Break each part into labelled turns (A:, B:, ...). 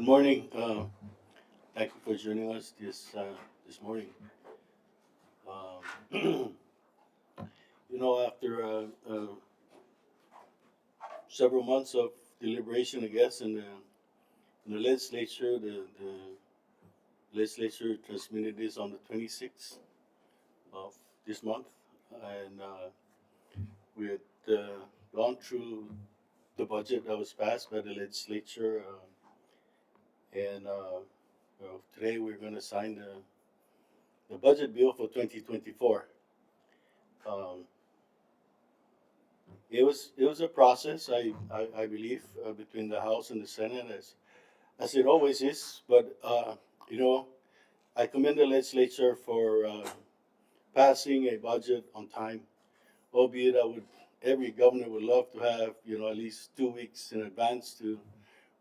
A: Good morning. Thank you for joining us this morning. Um, after several months of deliberation, I guess, in the legislature, the legislature transmitted this on the 26th of this month, and we had gone through the budget that was passed by the legislature, and today we're going to sign the budget bill for 2024. Um, it was a process, I believe, between the House and the Senate, as it always is. But you know, I commend the legislature for passing a budget on time. Albeit, every governor would love to have at least 2 weeks in advance to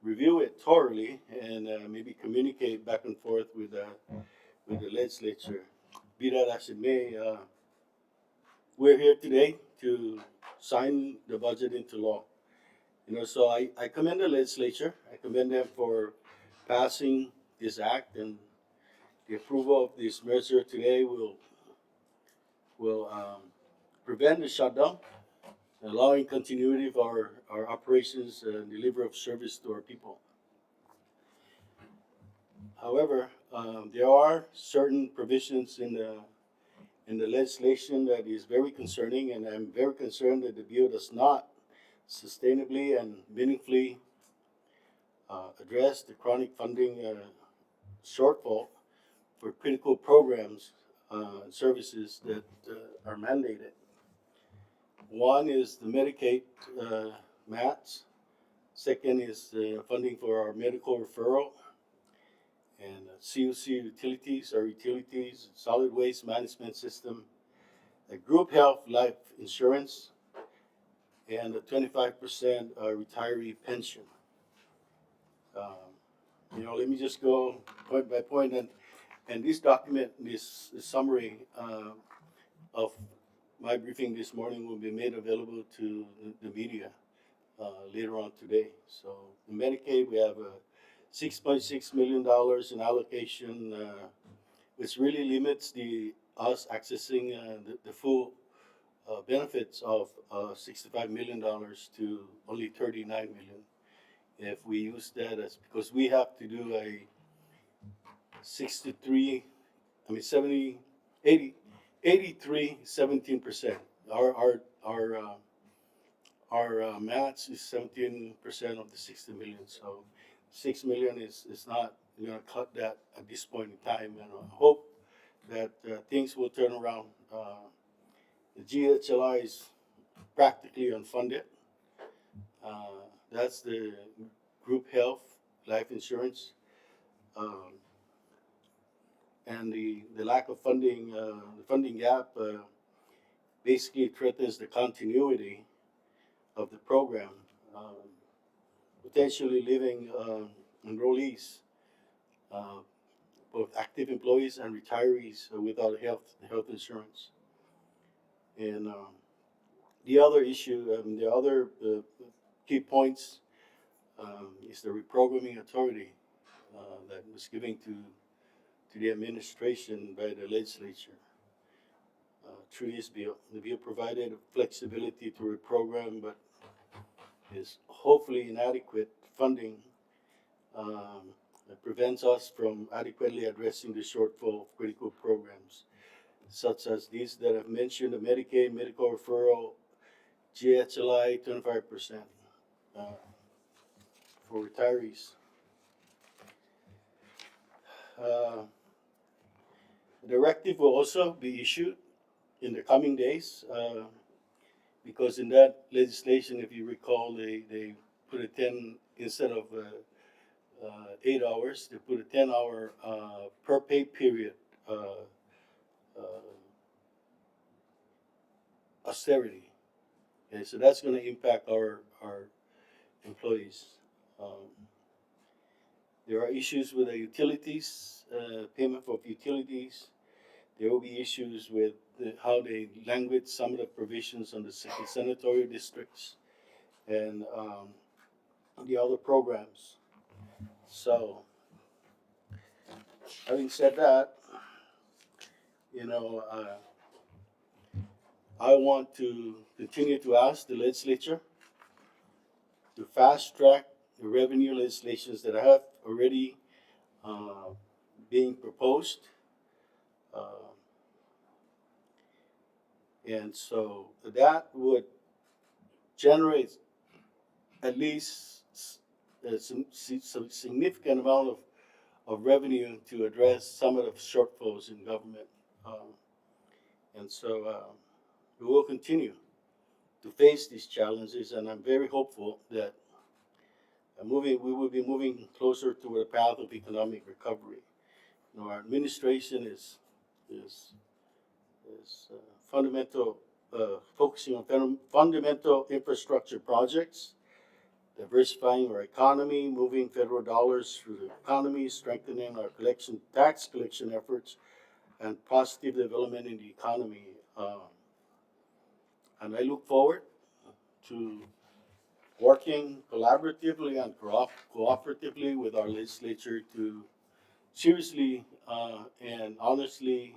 A: review it thoroughly and maybe communicate back and forth with the legislature. Be that as it may, we're here today to sign the budget into law. So I commend the legislature. I commend them for passing this act, and the approval of this measure today will prevent the shutdown, allowing continuity of our operations and delivery of service to our people. However, there are certain provisions in the legislation that is very concerning, and I'm very concerned that the bill does not sustainably and meaningfully address the chronic funding shortfall for critical programs and services that are mandated. One is the Medicaid mats. Second is the funding for our medical referral and COC utilities, our utilities, solid waste management system, a group health life insurance, and a 25% retiree pension. Let me just go point by point, and this document, this summary of my briefing this morning will be made available to the media later on today. So in Medicaid, we have $6.6 million in allocation, which really limits us accessing the full benefits of $65 million to only $39 million. If we use that as, because we have to do a 83, 17%. Our match is 17% of the 60 million. So 6 million is not going to cut that at this point in time. And I hope that things will turn around. The GHLI is practically unfunded. That's the group health life insurance. And the lack of funding, the funding gap basically threatens the continuity of the program, potentially leaving enrollees, both active employees and retirees, without health insurance. And the other issue, the other key points is the reprogramming authority that was given to the administration by the legislature through this bill. The bill provided flexibility to reprogram, but is hopefully inadequate funding that prevents us from adequately addressing the shortfall of critical programs, such as these that I've mentioned: the Medicaid, medical referral, GHLI, 25% for retirees. The directive will also be issued in the coming days, because in that legislation, if you recall, they put a 10, instead of 8 hours, they put a 10-hour per pay period austerity. Okay, so that's going to impact our employees. There are issues with the utilities, payment for utilities. There will be issues with how they language some of the provisions on the senatorial districts and the other programs. So, having said that, you know, I want to continue to ask the legislature to fast track the revenue legislations that have already uh, being proposed. Uh, and so that would generate at least some significant amount of revenue to address some of the shortfalls in government. Um, and so we will continue to face these challenges, and I'm very hopeful that we will be moving closer to a path of economic recovery. You know, our administration is fundamental, focusing on fundamental infrastructure projects, diversifying our economy, moving federal dollars through the economy, strengthening our tax collection efforts, and positive development in the economy. And I look forward to working collaboratively and cooperatively with our legislature to seriously and honestly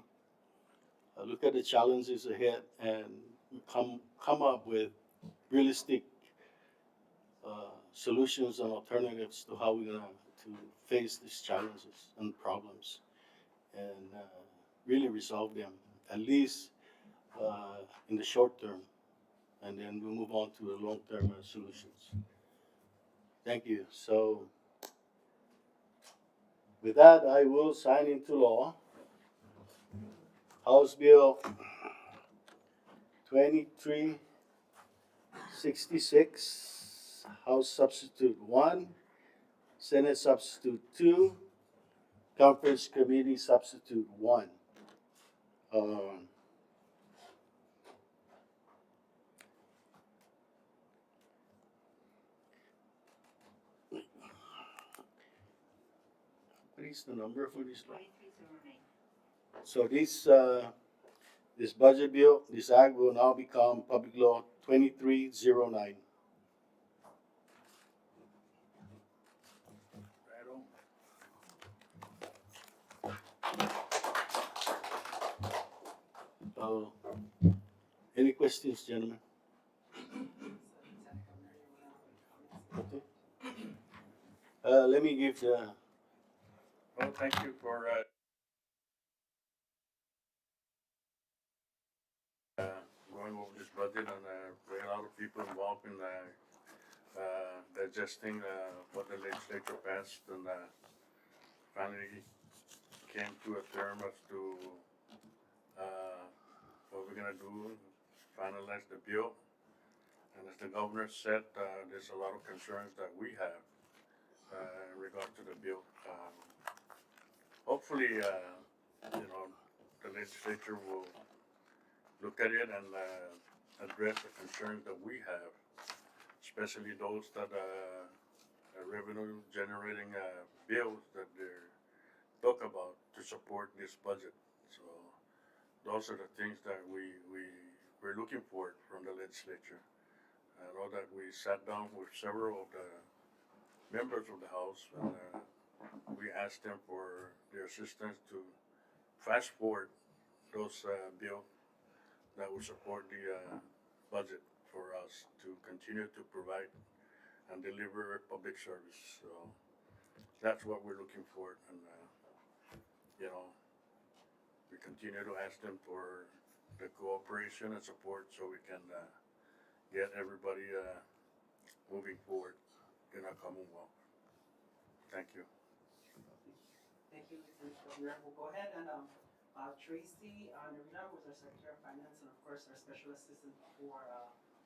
A: look at the challenges ahead and come up with realistic solutions and alternatives to how we're gonna to face these challenges and problems and really resolve them at least in the short term, and then we'll move on to the long term solutions. Thank you. So with that, I will sign into law House Bill 2366, House Substitute 1, Senate Substitute 2, Conference Committee Substitute 1. Um, what is the number for this law? So this budget bill, this act will now become Public Law 2309. So, any questions, gentlemen? Okay. Let me give the.
B: Well, thank you for going over this budget and we had a lot of people involved in digesting what the legislature passed and finally came to a term as to what we're gonna do, finalize the bill. And as the governor said, there's a lot of concerns that we have in regard to the bill. Hopefully, the legislature will look at it and address the concerns that we have, especially those that are revenue generating bills that they talk about to support this budget. So those are the things that we're looking for from the legislature. I know that we sat down with several of the members of the House and we asked them for their assistance to fast forward those bills that will support the budget for us to continue to provide and deliver public service. So that's what we're looking for, and we continue to ask them for the cooperation and support so we can get everybody moving forward in our Commonwealth. Thank you.
C: Thank you, Mr. Governor. We'll go ahead and Tracy Nerina, who's our Secretary of Finance, and of course our Special Assistant for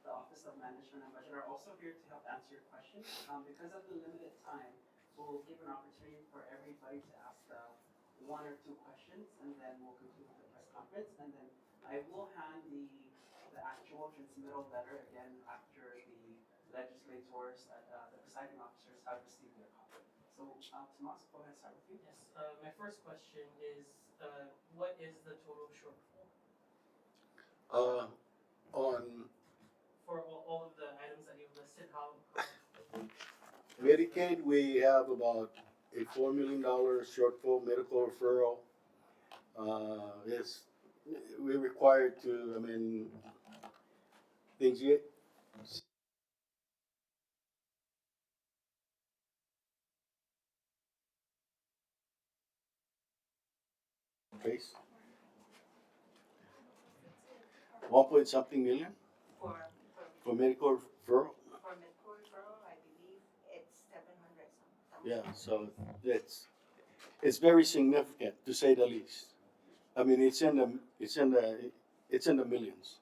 C: the Office of Management and Budget, are also here to help answer your questions. Because of the limited time, we'll give an opportunity for everybody to ask one or two questions, and then we'll conclude with the press conference. And then I will hand the actual transmittal letter again after the legislators, the presiding officers have received their copy. So, Tomas, go ahead, start with you.
D: Yes, my first question is, what is the total shortfall
A: On
D: for all of the items that you've listed? How
A: Medicaid, we have about a $4 million shortfall medical referral. Is we're required to, I mean, things get face. 1 point something million
E: For,
A: for medical referral.
E: for medical referral, I believe it's 700 something.
A: Yeah, so it's very significant to say the least. I mean, it's in the millions,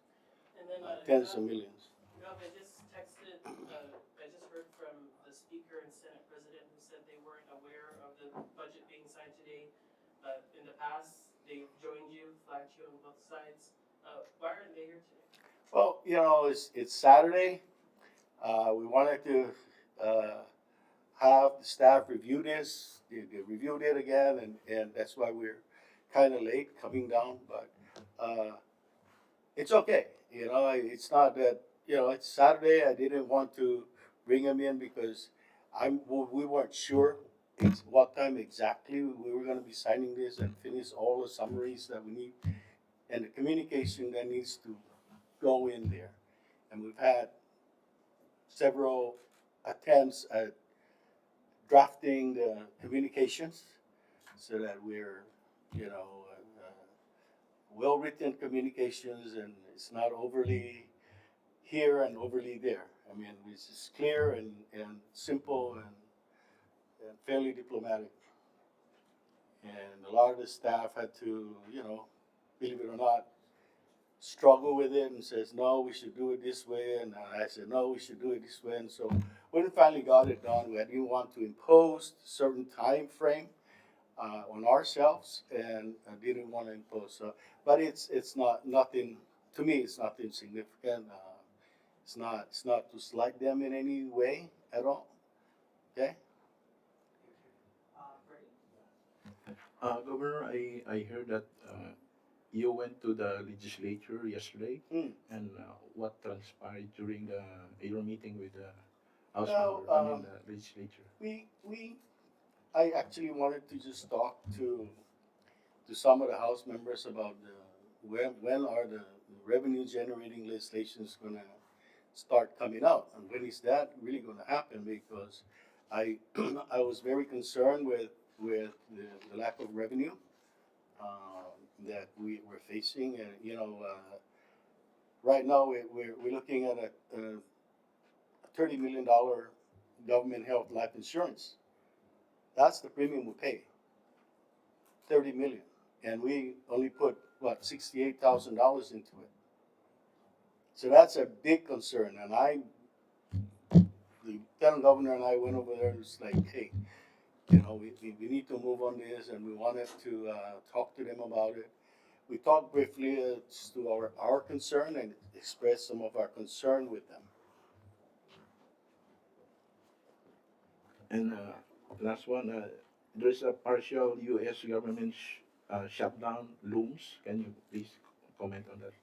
D: And then,
A: tens of millions.
D: Ralph, I just texted, I just heard from the speaker and Senate president who said they weren't aware of the budget being signed today. In the past, they've joined you, flagged you on both sides. Why aren't they here today?
A: Well, it's Saturday. We wanted to have the staff review this. They reviewed it again, and that's why we're kind of late coming down. But it's okay. It's not that it's Saturday. I didn't want to bring them in because we weren't sure what time exactly we were going to be signing this and finish all the summaries that we need and the communication that needs to go in there. And we've had several attempts at drafting the communications so that we're, well written communications and it's not overly here and overly there. I mean, it's just clear and simple and fairly diplomatic. And a lot of the staff had to, believe it or not, struggle with it and says, no, we should do it this way. And I said, no, we should do it this way. And so when we finally got it done, we didn't want to impose a certain time frame on ourselves and didn't want to impose. But it's not nothing, to me, it's nothing significant. It's not to slight them in any way at all. Okay?
C: Brady?
F: Governor, I heard that you went to the legislature yesterday,
A: Mm.
F: and what transpired during your meeting with the House
A: Well,
F: member, I mean the legislature?
A: I actually wanted to just talk to some of the House members about when are the revenue generating legislations gonna start coming out, and when is that really gonna happen? Because I I was very concerned with the lack of revenue that we're facing, and right now we're looking at a $30 million government health life insurance. That's the premium we pay, 30 million, and we only put what $68,000 into it. So that's a big concern, and the lieutenant governor and I went over there. And it's like, hey, we need to move on this, and we wanted to talk to them about it. We talked briefly as to our concern and expressed some of our concern with them.
F: And last one, there's a partial U.S. government shutdown looms. Can you please comment on that?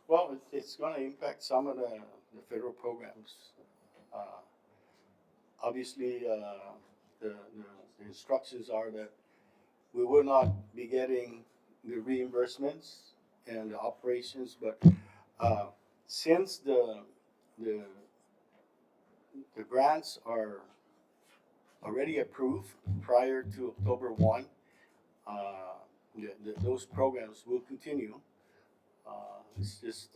A: Well, it's going to impact some of the federal programs. Uh, Obviously, the instructions are that we will not be getting the reimbursements and the operations, but since the the grants are already approved prior to October 1, those programs will continue. It's just,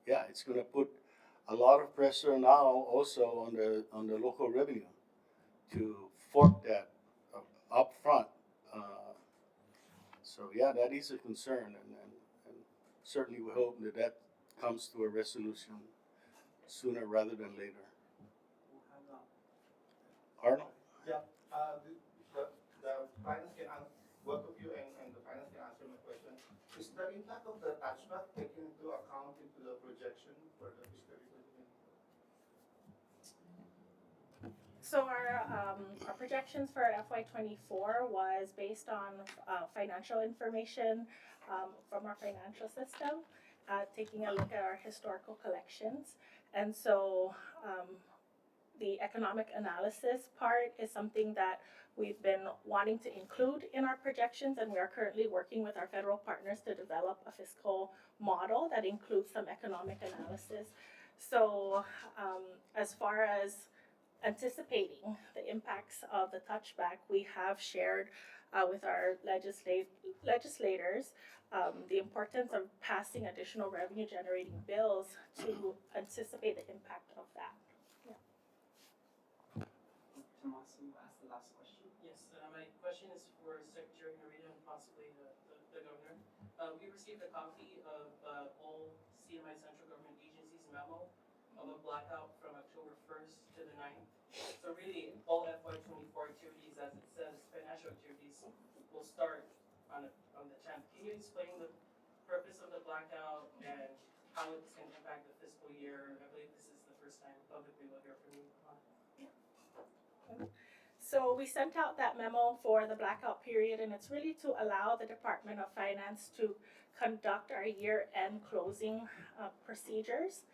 A: yeah, it's going to put a lot of pressure now also on the local revenue to fork that up front. So yeah, that is a concern, and certainly we hope that comes to a resolution sooner rather than later. Arnold?
G: Yeah, the finance can answer, both of you and the finance can answer my question. Is the impact of the touchback taken into account into the projection for the fiscal year 2024?
H: So our projections for FY24 was based on financial information from our financial system, taking a look at our historical collections. And so the economic analysis part is something that we've been wanting to include in our projections, and we are currently working with our federal partners to develop a fiscal model that includes some economic analysis. So as far as anticipating the impacts of the touchback, we have shared with our legislators the importance of passing additional revenue generating bills to anticipate the impact of that.
C: Tomas, you asked the last question.
D: Yes, my question is for Secretary Narita and possibly the governor. We received a copy of all CNMI central government agencies memo of a blackout from October 1st to the 9th. So really, all FY24 activities, as it says, financial activities, will start on the 10th. Can you explain the purpose of the blackout and how it's going to impact the fiscal year? I believe this is the first time publicly we'll hear from you on it.
H: So we sent out that memo for the blackout period, and it's really to allow the Department of Finance to conduct our year-end closing procedures.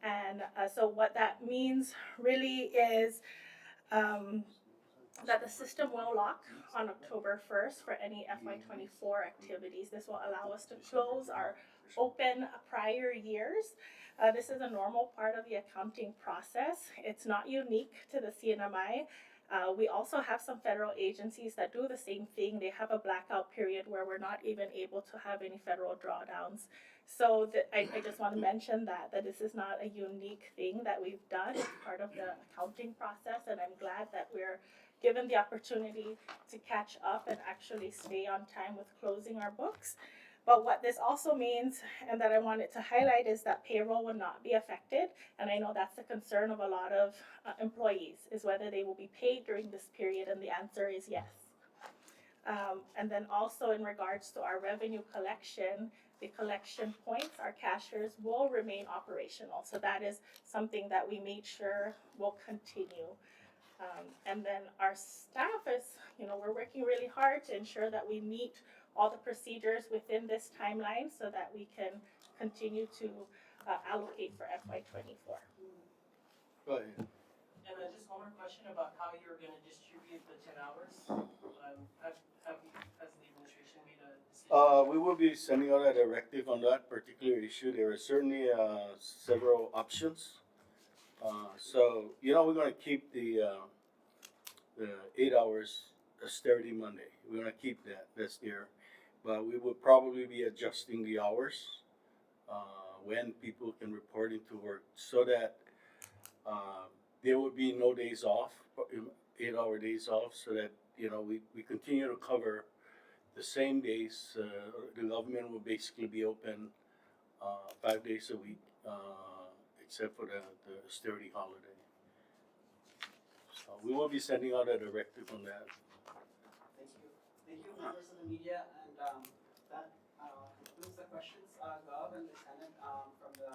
H: And so what that means really is that the system will lock on October 1st for any FY24 activities. This will allow us to close our open prior years. This is a normal part of the accounting process. It's not unique to the CNMI. We also have some federal agencies that do the same thing. They have a blackout period where we're not even able to have any federal drawdowns. So I just want to mention that this is not a unique thing that we've done. It's part of the accounting process, and I'm glad that we're given the opportunity to catch up and actually stay on time with closing our books. But what this also means, and that I wanted to highlight, is that payroll will not be affected. And I know that's the concern of a lot of employees, is whether they will be paid during this period, and the answer is yes. And then also in regards to our revenue collection, the collection points, our cashiers will remain operational. So that is something that we made sure will continue. And then our staff is, we're working really hard to ensure that we meet all the procedures within this timeline so that we can continue to allocate for FY24.
A: Go ahead.
D: And just one more question about how you're going to distribute the 10 hours. Has the administration made a decision?
A: We will be sending out a directive on that particular issue. There are certainly several options. So, we're going to keep the 8 hours austerity Monday. We're going to keep that. That's there. But we will probably be adjusting the hours when people can report into work so that there will be no days off, 8-hour days off, so that, we continue to cover the same days. The government will basically be open 5 days a week, except for the austerity holiday. So we will be sending out a directive on that.
C: Thank you. Thank you, members of the media, and that concludes the questions. Gov and Lieutenant from the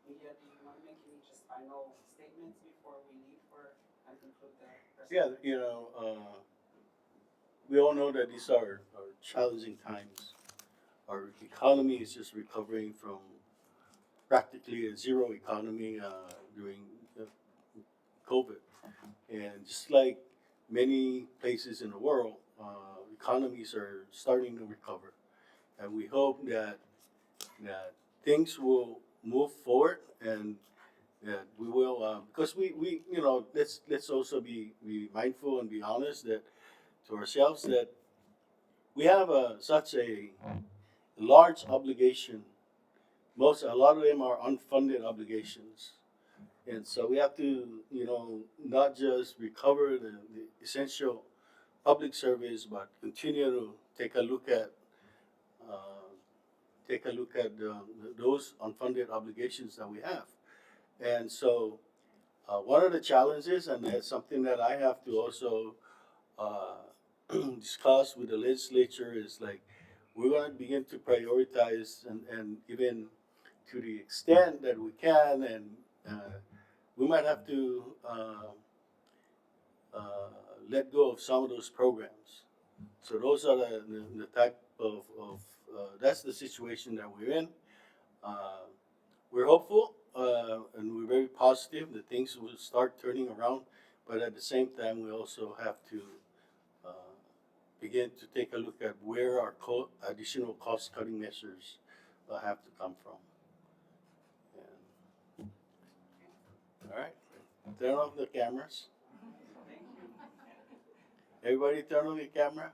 C: media, do you want to make any just final statements before we leave and conclude the presentation?
A: Yeah, we all know that these are challenging times. Our economy is just recovering from practically a zero economy during COVID. And just like many places in the world, economies are starting to recover. And we hope that things will move forward and that we will, because we let's also be mindful and be honest that to ourselves that we have such a large obligation. A lot of them are unfunded obligations. And so we have to, not just recover the essential public service, but continue to take a look at those unfunded obligations that we have. And so one of the challenges, and that's something that I have to also discuss with the legislature, is like we're going to begin to prioritize and even to the extent that we can, and we might have to let go of some of those programs. So those are the type of that's the situation that we're in. We're hopeful and we're very positive that things will start turning around. But at the same time, we also have to begin to take a look at where our additional cost-cutting measures have to come from. And, all right, turn off the cameras. Everybody turn on your camera.